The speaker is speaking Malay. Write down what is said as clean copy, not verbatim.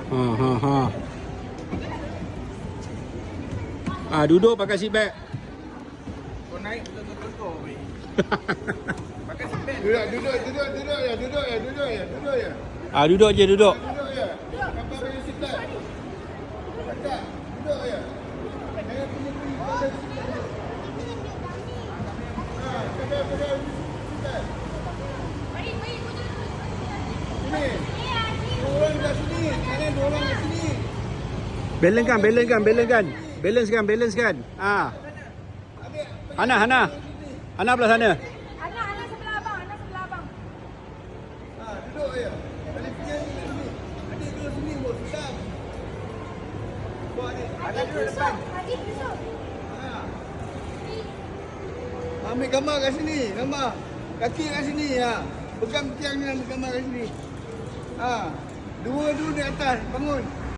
Ha. Duduk pakai seat belt. Kau naik betul-betul weh. Pakai seat belt. Duduk ya. Duduk je. Duduk ya. Duduk. Sampai bagi seat. Dekat. Duduk ya. Jangan punya pada. Pada seat. Sini. Dua orang kat sini. Kalian dua orang kat sini. Balancekan. Hana belah sana. Ana sebelah abang. Duduk ya. Adik pergi sini. Adik duduk sini bos. Sedap. Buat adik. Ada duduk depan. Adik besok. Ambil gambar kat sini. Gambar. Kaki kat sini ya. Pegang tiang ni ambil gambar kat sini. Dua dulu di atas. Bangun.